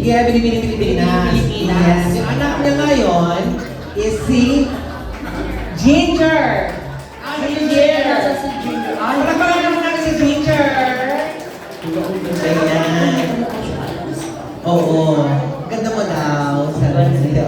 Yeah, Binibining Pilipinas. Pilipinas. Yes. Yung anak niya ngayon is si Ginger. Ginger. Nasa si Ginger. Ay, Palagpagan naman natin si Ginger. Ayan. Oo. Ganda mo daw. Sabi niya.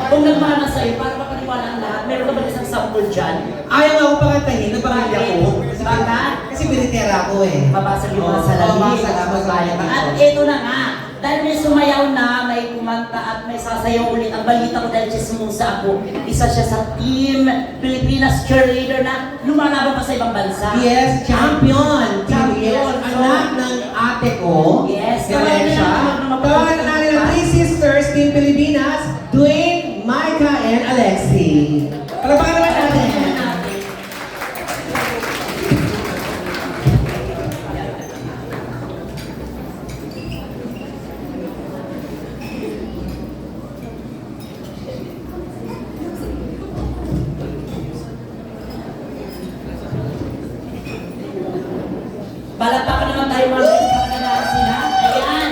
Kung nagmana sa'yo, para mapaniwala ang lahat, meron ka ba isang sample dyan? Ayaw ako pakantahin ng pamilya ko. Bakit? Kasi binitera ko eh. Babasag yung mga salamin. Babasag ang mga salamin. At ito na nga, dahil may sumayaw na, may kumanta at may sasayaw ulit. Ang balita ko dahil chismosa ako, isa siya sa Team Pilipinas cheerleader na lumalaban pa sa ibang bansa. Yes, champion. Champion. Yes, anak ng ate ko. Yes. Kaya siya. Tawagan na natin ang 3 sisters, Team Pilipinas, Dwayne, Micah, and Alexi. Palapakan naman natin. Palakpakan naman tayo mga kaibigan sila. Ayan.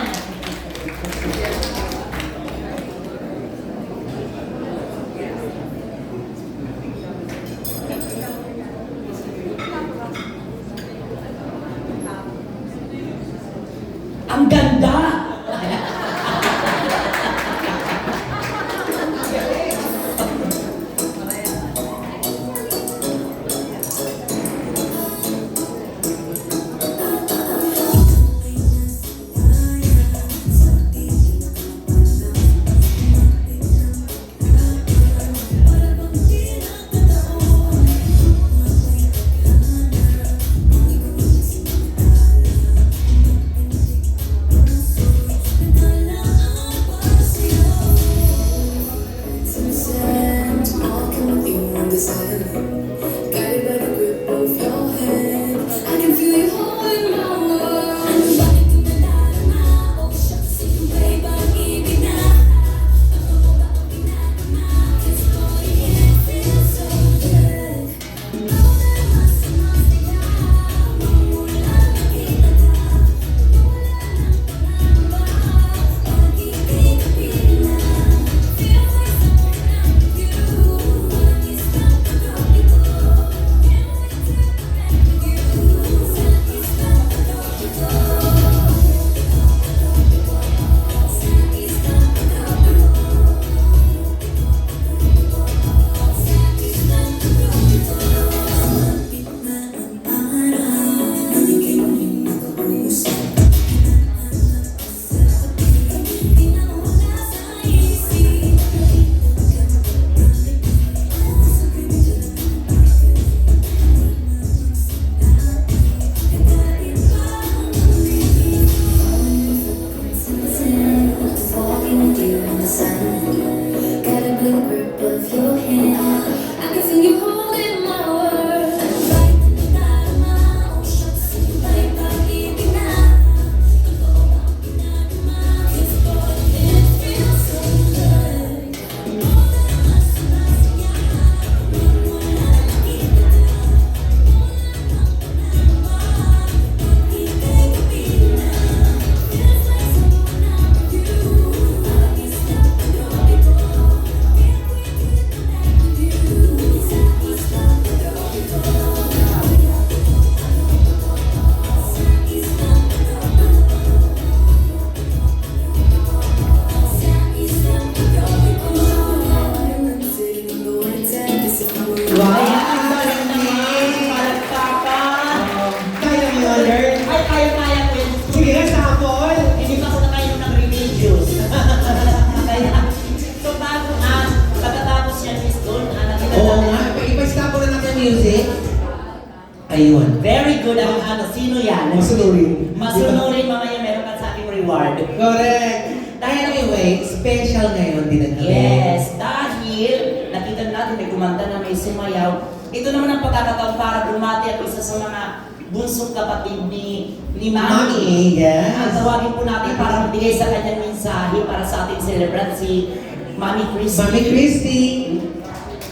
Ayun. Very good ang ano, sino yan? Masunurin. Masunurin mga yan, meron ka sa ating reward. Correct. Dahil anyway, special ngayon din ang gabi. Yes, dahil nakita natin may kumanta na may sumayaw. Ito naman ang pagkakataon para bumati ang isa sa mga bunsong kapatid ni Mami. Yes. Ang tawagin po natin para magbigay sa kanyang mensahe para sa ating celebrant si Mami Christy. Mami Christy,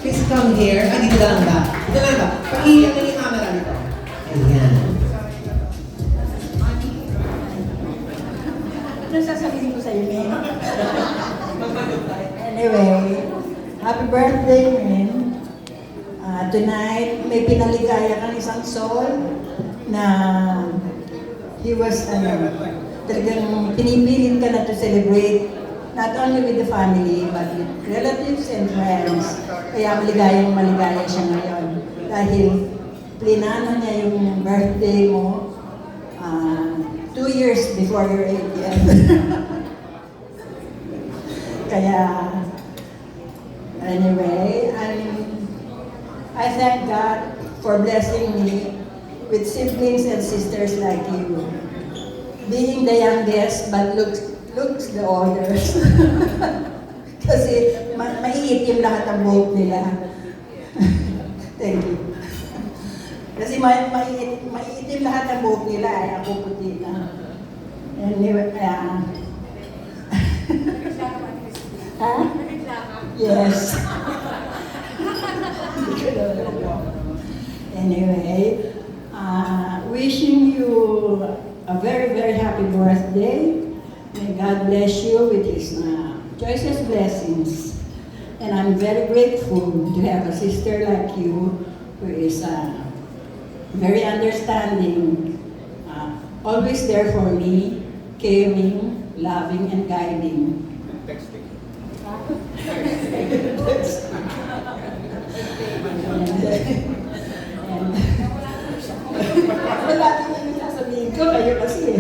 please come here. Ay, dito lang ba? Dito lang ba? Pag-iiyak na yung camera dito. Ayan. Ano sasabihin ko sa'yo, Min? Anyway, happy birthday, Min. Tonight, may pinaligaya kang isang soul na he was, talagang pinipilit ka na to celebrate not only with the family, but with relatives and friends. Kaya maligaya siya ngayon. Dahil plinano niya yung birthday mo 2 years before your 80th. Kaya, anyway, I thank God for blessing me with siblings and sisters like you. Being the youngest, but looks the oldest. Kasi maiitim lahat ang buhok nila. Thank you. Kasi maiitim lahat ang buhok nila, ay ako puti na. Anyway, ha? Yes. Anyway, wishing you a very, very happy birthday. May God bless you with His choicest blessings. And I'm very grateful to have a sister like you who is very understanding, always there for me, caring, loving, and guiding. Wala din yung sasabihin ko, kayo kasi.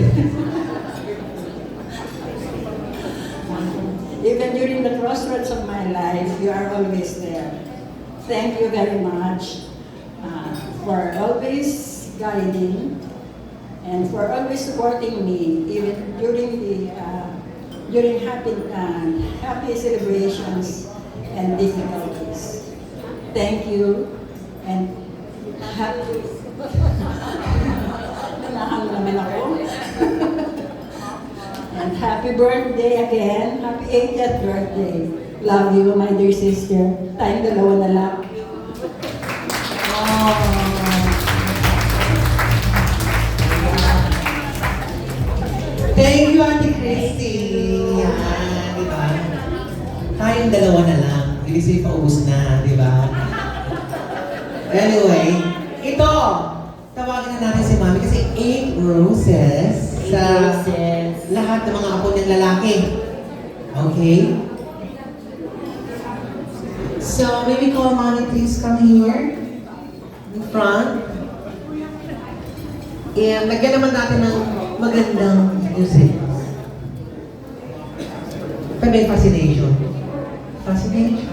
Even during the crossroads of my life, you are always there. Thank you very much for always guiding and for always supporting me, even during happy celebrations and difficulties. Thank you and happy. Nanahan naman ako. And happy birthday again. Happy 80th birthday. Love you, my dear sister. Tayong dalawa na lang. Oh. Thank you, Auntie Christy. Yan, di ba? Tayong dalawa na lang. Hindi siya paubos na, di ba? Anyway, ito. Tawagin na natin si Mami kasi 8 roses sa lahat ng mga apo ng lalaki. Okay? So, maybe call Mami, please come here. In front. And lagyan naman natin ng magandang music. Pwede fascination. Fascination.